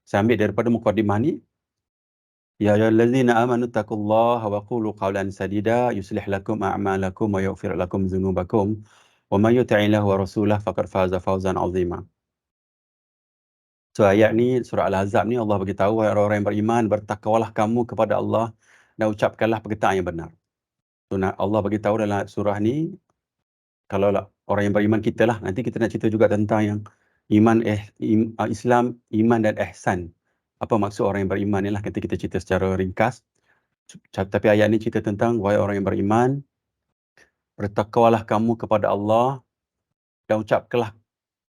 Saya ambil daripada mukadimah ni, ya ayyuhallazina amanu taqullaha wa qulu qawlan sadida yuslih lakum a'malakum wa yaghfir lakum dzunubakum wa may yuti'illaha wa rasulahu faqad faza fawzan 'azima. So ayat ni surah Al-Ahzab ni Allah bagi tahu, wahai orang-orang yang beriman, bertakwalah kamu kepada Allah dan ucapkanlah perkataan yang benar. So Allah bagi tahu dalam surah ni, kalau orang yang beriman kita lah, nanti kita nak cerita juga tentang yang Islam, iman dan ihsan. Apa maksud orang yang beriman ni lah, nanti kita cerita secara ringkas. Tapi ayat ni cerita tentang, wahai orang yang beriman, bertakwalah kamu kepada Allah dan ucapkanlah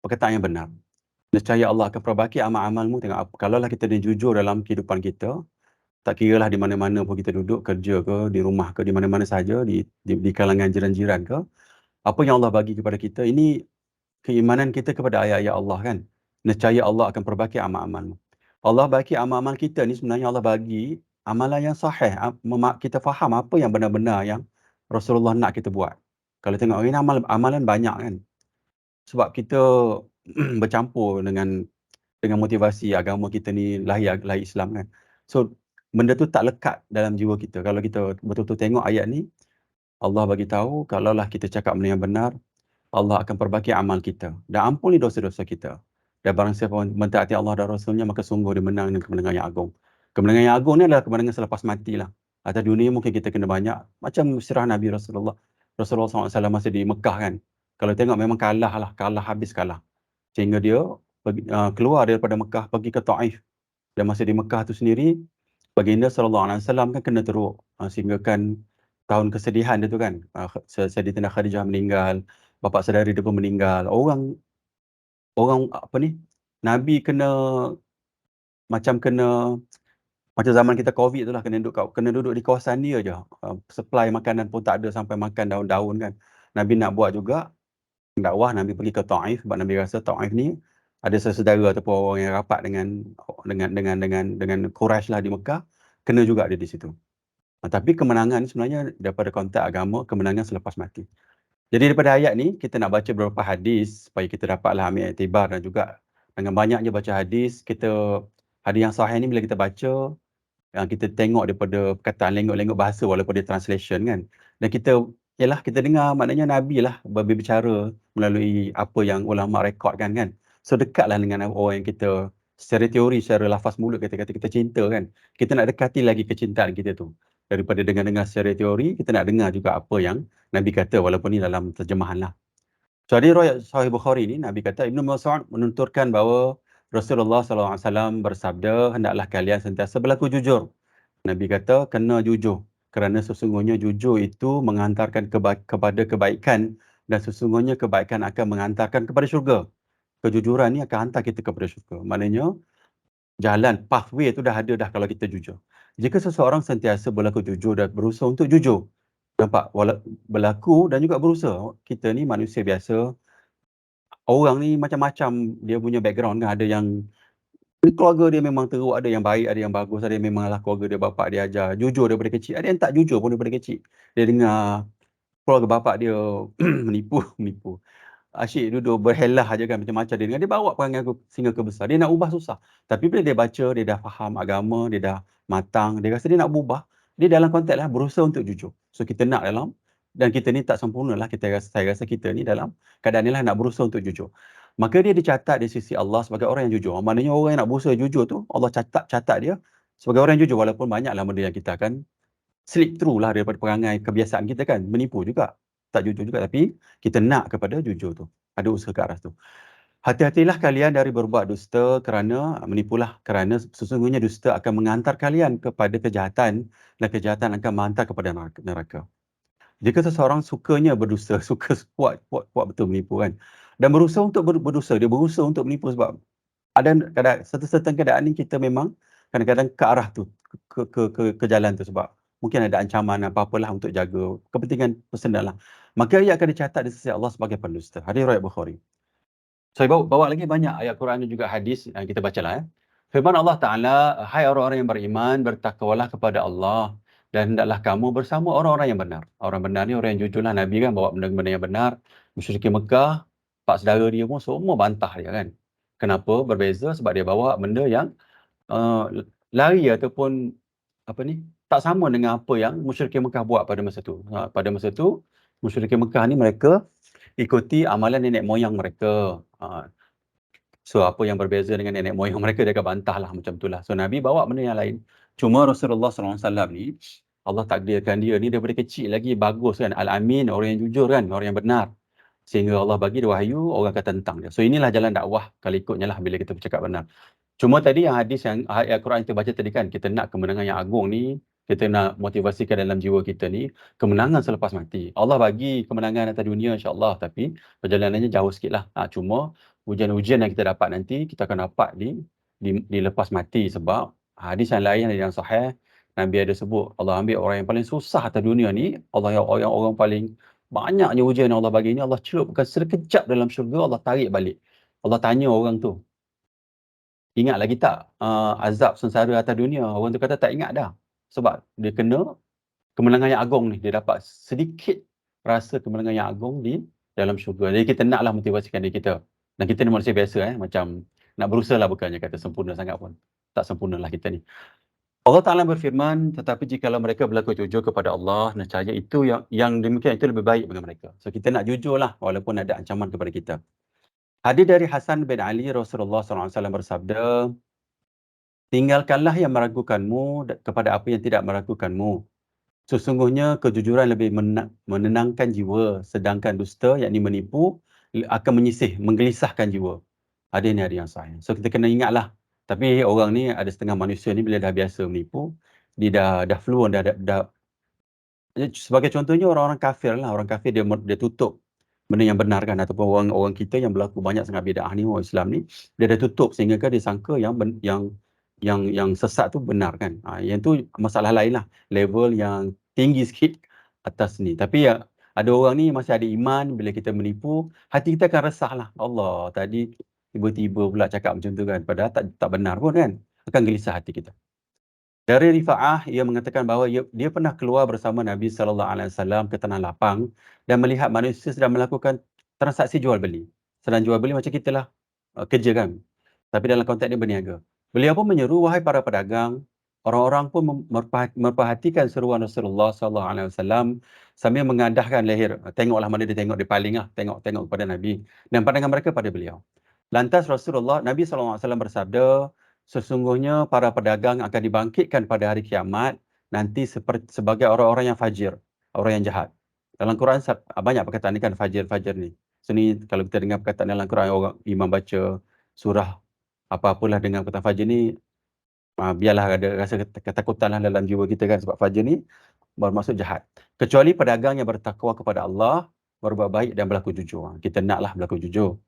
perkataan yang benar. Nescaya Allah akan perbaiki amal-amalmu. Tengok apa, kalaulah kita dia jujur dalam kehidupan kita, tak kira lah di mana-mana pun kita duduk, kerja ke, di rumah ke, di mana-mana saja, di kalangan jiran-jiran ke, apa yang Allah bagi kepada kita, ini keimanan kita kepada ayat-ayat Allah kan. Nescaya Allah akan perbaiki amal-amalmu. Allah bagi amal-amal kita ni, sebenarnya Allah bagi amalan yang sahih. Kita faham apa yang benar-benar yang Rasulullah nak kita buat. Kalau tengok ini amalan banyak kan. Sebab kita bercampur dengan motivasi agama kita ni lahir Islam kan. So benda tu tak lekat dalam jiwa kita. Kalau kita betul-betul tengok ayat ni, Allah bagi tahu kalaulah kita cakap benda yang benar, Allah akan perbaiki amal kita dan ampuni dosa-dosa kita. Dan barang siapa mentaati Allah dan Rasulnya, maka sungguh dia menang dengan kemenangan yang agung. Kemenangan yang agung ni adalah kemenangan selepas mati lah. Atas dunia mungkin kita kena banyak. Macam sirah Nabi Rasulullah SAW masa di Mekah kan. Kalau tengok memang kalah habis kalah. Sehingga dia keluar daripada Mekah pergi ke Taif. Dan masa di Mekah tu sendiri, baginda SAW kan kena teruk. Sehingga kan tahun kesedihan dia tu kan. Sayyidatina Khadijah meninggal, bapa saudari dia pun meninggal. Orang apa ni? Nabi macam zaman kita COVID tu lah, kena duduk di kawasan dia je. Supply makanan pun tak ada, sampai makan daun-daun kan. Nabi nak buat juga dakwah, Nabi pergi ke Taif sebab Nabi rasa Taif ni ada saudara ataupun orang yang rapat dengan Quraisy lah di Mekah, kena juga dia di situ. Tapi kemenangan ni sebenarnya daripada konteks agama, kemenangan selepas mati. Jadi daripada ayat ni, kita nak baca beberapa hadis supaya kita dapatlah ambil iktibar, dan juga dengan banyaknya baca hadis, hadis yang sahih ni bila kita baca, yang kita tengok daripada perkataan, lengok bahasa walaupun dia translation kan. Dan kita dengar, maknanya Nabi lah berbicara melalui apa yang ulama rekodkan kan. So dekatlah dengan orang yang kita secara teori, secara lafaz mulut kita kata kita cinta kan. Kita nak dekati lagi kecintaan kita tu. Daripada dengar-dengar secara teori, kita nak dengar juga apa yang Nabi kata walaupun ni dalam terjemahan lah. So di riwayat Sahih Bukhari ni, Nabi kata, Ibnu Mas'ud menunturkan bahawa Rasulullah SAW bersabda, hendaklah kalian sentiasa berlaku jujur. Nabi kata, kena jujur. Kerana sesungguhnya jujur itu mengantarkan kepada kebaikan, dan sesungguhnya kebaikan akan mengantarkan kepada syurga. Kejujuran ni akan hantar kita kepada syurga. Maknanya, pathway tu dah ada dah kalau kita jujur. Jika seseorang sentiasa berlaku jujur dan berusaha untuk jujur, nampak, berlaku dan juga berusaha. Kita ni manusia biasa, orang ni macam-macam dia punya background kan. Ada yang keluarga dia memang teruk, ada yang baik, ada yang bagus, ada yang memanglah keluarga dia bapak dia ajar jujur daripada kecil, ada yang tak jujur pun daripada kecil. Dia dengar keluarga bapak dia menipu. Asyik duduk berhelah aja kan, macam-macam dia dengar, dia bawa perangai aku sehingga ke besar. Dia nak ubah susah. Tapi bila dia baca, dia dah faham agama, dia dah matang, dia rasa dia nak berubah, dia dalam konteks lah berusaha untuk jujur. So kita nak dan kita ni tak sempurna lah, saya rasa kita ni dalam keadaan ni lah nak berusaha untuk jujur. Maka dia dicatat di sisi Allah sebagai orang yang jujur. Maknanya orang yang nak berusaha jujur tu, Allah catat dia sebagai orang yang jujur. Walaupun banyaklah benda yang kita akan slip through lah daripada perangai kebiasaan kita kan. Menipu juga, tak jujur juga, tapi kita nak kepada jujur tu. Ada usaha ke arah tu. Hati-hatilah kalian dari berbuat dusta, kerana menipulah, kerana sesungguhnya dusta akan mengantar kalian kepada kejahatan, dan kejahatan akan menghantar kepada neraka. Jika seseorang sukanya berdusta, suka kuat betul menipu kan, dan berusaha untuk berdusta, dia berusaha untuk menipu, sebab ada certain keadaan ni kita memang kadang-kadang ke arah tu, ke jalan tu, sebab mungkin ada ancaman apa-apalah untuk jaga kepentingan personal lah. Maka ia akan dicatat di sisi Allah sebagai pendusta. Hadis riwayat Bukhari. Saya bawa lagi banyak ayat Quran dan juga hadis yang kita bacalah. Firman Allah Ta'ala, hai orang-orang yang beriman, bertakwalah kepada Allah, dan hendaklah kamu bersama orang-orang yang benar. Orang benar ni orang yang jujur lah. Nabi kan bawa benda-benda yang benar. Musyrikin Mekah, pak saudara dia pun semua bantah dia kan. Kenapa? Berbeza sebab dia bawa benda yang lari ataupun apa ni, tak sama dengan apa yang musyrikin Mekah buat pada masa tu. Pada masa tu, musyrikin Mekah ni mereka ikuti amalan nenek moyang mereka. So apa yang berbeza dengan nenek moyang mereka, dia akan bantahlah macam itulah. So Nabi bawa benda yang lain. Cuma Rasulullah SAW ni, Allah takdirkan dia ni daripada kecil lagi bagus kan, Al-Amin, orang yang jujur kan, orang yang benar. Sehingga Allah bagi dia wahyu, orang akan tentang dia. So inilah jalan dakwah kalau ikutnya lah bila kita bercakap benar. Cuma tadi yang hadis yang ayat Quran kita baca tadi kan, kita nak kemenangan yang agung ni, kita nak motivasikan dalam jiwa kita ni, kemenangan selepas mati. Allah bagi kemenangan atas dunia insya-Allah, tapi perjalanannya jauh sikitlah. Cuma ujian-ujian yang kita dapat nanti, kita akan dapat di lepas mati, sebab hadis yang lain yang sahih, Nabi ada sebut, Allah ambil orang yang paling susah atas dunia ni, Allah yang orang paling banyaknya ujian yang Allah bagi ni, Allah celupkan sekejap dalam syurga, Allah tarik balik. Allah tanya orang tu, ingat lagi tak azab sengsara atas dunia? Orang tu kata tak ingat dah. Sebab dia kena kemenangan yang agung ni. Dia dapat sedikit rasa kemenangan yang agung di dalam syurga. Jadi kita naklah motivasikan diri kita. Dan kita ni manusia biasa macam nak berusaha lah, bukannya kata sempurna sangat pun. Tak sempurna lah kita ni. Allah Ta'ala berfirman, tetapi jikalau mereka berlaku jujur kepada Allah, nescaya itu yang demikian itu lebih baik bagi mereka. So kita nak jujur lah walaupun ada ancaman kepada kita. Hadis dari Hasan bin Ali, Rasulullah SAW bersabda, tinggalkanlah yang meragukanmu kepada apa yang tidak meragukanmu. Sesungguhnya kejujuran lebih menenangkan jiwa, sedangkan dusta, yakni menipu, akan menyisih, menggelisahkan jiwa. Ada yang sahih. So kita kena ingatlah. Tapi orang ni, ada setengah manusia ni bila dah biasa menipu, dia dah fluent, dah sebagai contohnya orang-orang kafir lah. Orang kafir dia tutup benda yang benar kan, ataupun orang kita yang berlaku banyak sangat bid'ah ni, orang Islam ni, dia dah tutup sehingga kan dia sangka yang sesat tu benar kan. Yang tu masalah lain lah, level yang tinggi sikit atas ni. Tapi ya, ada orang ni masih ada iman, bila kita menipu, hati kita akan resah lah. Allah, tadi tiba-tiba pula cakap macam tu kan, padahal tak benar pun kan. Akan gelisah hati kita. Dari Rifa'ah, ia mengatakan bahawa dia pernah keluar bersama Nabi SAW ke tanah lapang dan melihat manusia sedang melakukan transaksi jual beli. Sedang jual beli macam kita lah, kerja kan. Tapi dalam konteks dia berniaga. Beliau pun menyeru, wahai para pedagang, orang-orang pun memperhatikan seruan Rasulullah SAW sambil mengadahkan leher. Tengoklah mana dia tengok, dia paling lah. Tengok kepada Nabi. Dan pandangan mereka pada beliau. Lantas Nabi SAW bersabda, sesungguhnya para pedagang akan dibangkitkan pada hari kiamat nanti sebagai orang-orang yang fajir, orang yang jahat. Dalam Quran banyak perkataan ni kan, fajir ni. So ni kalau kita dengar perkataan dalam Quran, orang imam baca surah apa-apalah dengan perkataan fajir ni, biarlah ada rasa ketakutan lah dalam jiwa kita kan, sebab fajir ni bermaksud jahat. Kecuali pedagang yang bertakwa kepada Allah, berbuat baik dan berlaku jujur. Kita naklah berlaku jujur.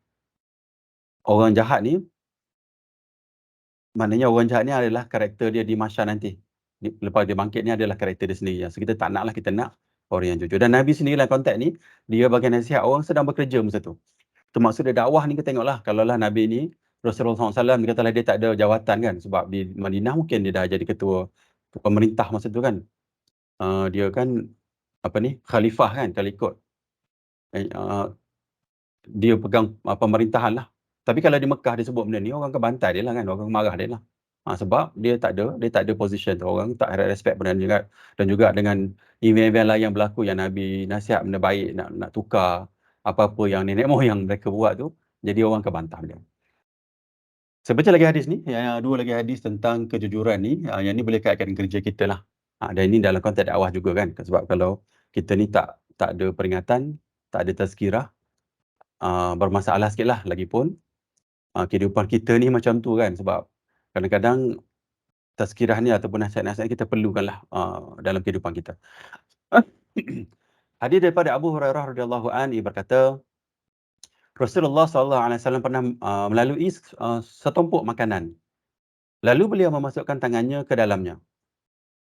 Orang jahat ni, maknanya orang jahat ni adalah karakter dia di mahsyar nanti. Lepas dia bangkit ni adalah karakter dia sendiri. So kita tak naklah, kita nak orang yang jujur. Dan Nabi sendiri dalam konteks ni, dia bagi nasihat orang sedang bekerja masa tu. Itu maksud dia dakwah ni, kita tengoklah. Kalaulah Nabi ni, Rasulullah SAW, dia katalah dia tak ada jawatan kan. Sebab di Madinah mungkin dia dah jadi ketua pemerintah masa tu kan. Dia kan, khalifah kan kalau ikut. Dia pegang pemerintahan lah. Tapi kalau di Mekah dia sebut benda ni, orang akan bantai dia lah kan, orang akan marah dia lah. Sebab dia tak ada position tu, orang tak ada respect benda ni kan. Dan juga dengan event-event lain yang berlaku, yang Nabi nasihat benda baik, nak tukar apa-apa yang nenek moyang mereka buat tu, jadi orang akan bantah dia. Saya baca lagi hadis ni, yang dua lagi hadis tentang kejujuran ni, yang ni boleh kaitkan dengan kerja kita lah. Dan ini dalam konteks dakwah juga kan, sebab kalau kita ni tak ada peringatan, tak ada tazkirah, bermasalah sikit lah. Lagipun kehidupan kita ni macam tu kan, sebab kadang-kadang tazkirah ni ataupun nasihat-nasihat kita perlukanlah dalam kehidupan kita. Hadis daripada Abu Hurairah radhiyallahu anhu berkata, Rasulullah SAW pernah melalui setumpuk makanan. Lalu beliau memasukkan tangannya ke dalamnya.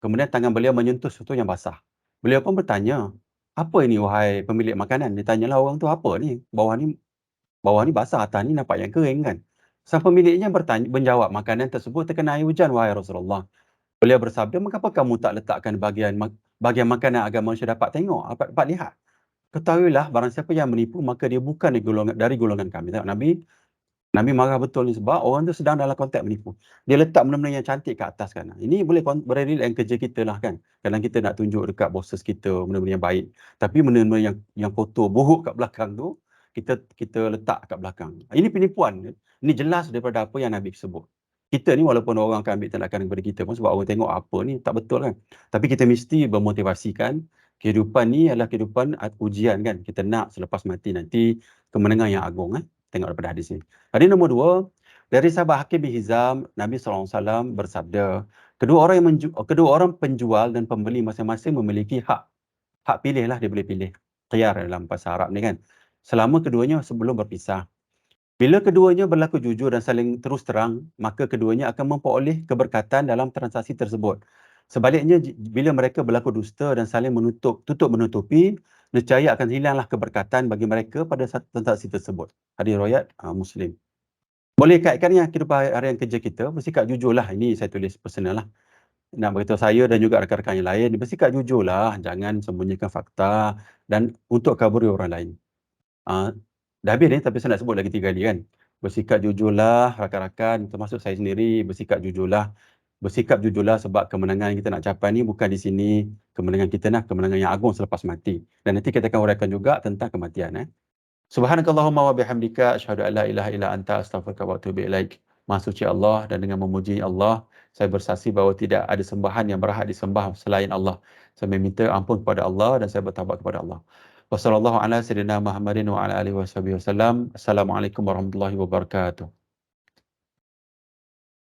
Kemudian tangan beliau menyentuh sesuatu yang basah. Beliau pun bertanya, apa ini wahai pemilik makanan? Ditanyalah orang tu, apa ni? Bawah ni basah, atas ni nampak yang kering kan. Sang pemiliknya menjawab, makanan tersebut terkena air hujan wahai Rasulullah. Beliau bersabda, mengapa kamu tak letakkan bagian makanan agar manusia dapat tengok, dapat lihat? Ketahuilah, barang siapa yang menipu, maka dia bukan dari golongan kami. Tengok Nabi Nabi marah betul ni sebab orang tu sedang dalam konteks menipu. Dia letak benda-benda yang cantik kat atas kan. Ini boleh berrelate dengan kerja kita lah kan. Kadang kita nak tunjuk dekat bosses kita benda-benda yang baik. Tapi benda-benda yang kotor, buruk kat belakang tu, kita letak kat belakang. Ini penipuan. Ini jelas daripada apa yang Nabi sebut. Kita ni walaupun orang akan ambil tindakan kepada kita pun sebab orang tengok apa ni tak betul kan. Tapi kita mesti bermotivasikan kehidupan ni adalah kehidupan ujian kan. Kita nak selepas mati nanti kemenangan yang agung. Tengok daripada hadis ni. Hadis nombor 2, dari sahabat Hakim bin Hizam, Nabi SAW bersabda, kedua orang penjual dan pembeli masing-masing memiliki hak pilih lah, dia boleh pilih. Khiyar dalam bahasa Arab ni kan. Selama keduanya sebelum berpisah. Bila keduanya berlaku jujur dan saling terus terang, maka keduanya akan memperoleh keberkatan dalam transaksi tersebut. Sebaliknya, bila mereka berlaku dusta dan saling tutup menutupi, nescaya akan hilanglah keberkatan bagi mereka pada transaksi tersebut. Hadis riwayat Muslim. Boleh kaitkan dengan kehidupan harian kerja kita, bersikap jujurlah. Ini saya tulis personal lah. Nak beritahu saya dan juga rakan-rakan yang lain, bersikap jujurlah, jangan sembunyikan fakta dan untuk kaburi orang lain. Dah habis ni, tapi saya nak sebut lagi 3 kali kan. Bersikap jujurlah rakan-rakan, termasuk saya sendiri, bersikap jujurlah. Bersikap jujurlah sebab kemenangan yang kita nak capai ni bukan di sini. Kemenangan kita nak kemenangan yang agung selepas mati. Dan nanti kita akan uraikan juga tentang kematian. Subhanakallahumma wa bihamdika asyhadu an la ilaha illa anta astaghfiruka wa atubu ilaik. Maha suci Allah, dan dengan memuji Allah, saya bersaksi bahawa tidak ada sembahan yang berhak disembah selain Allah. Saya meminta ampun kepada Allah dan saya bertaubat kepada Allah. Wassallallahu ala sayyidina Muhammadin wa ala alihi wasallam. Assalamualaikum warahmatullahi wabarakatuh.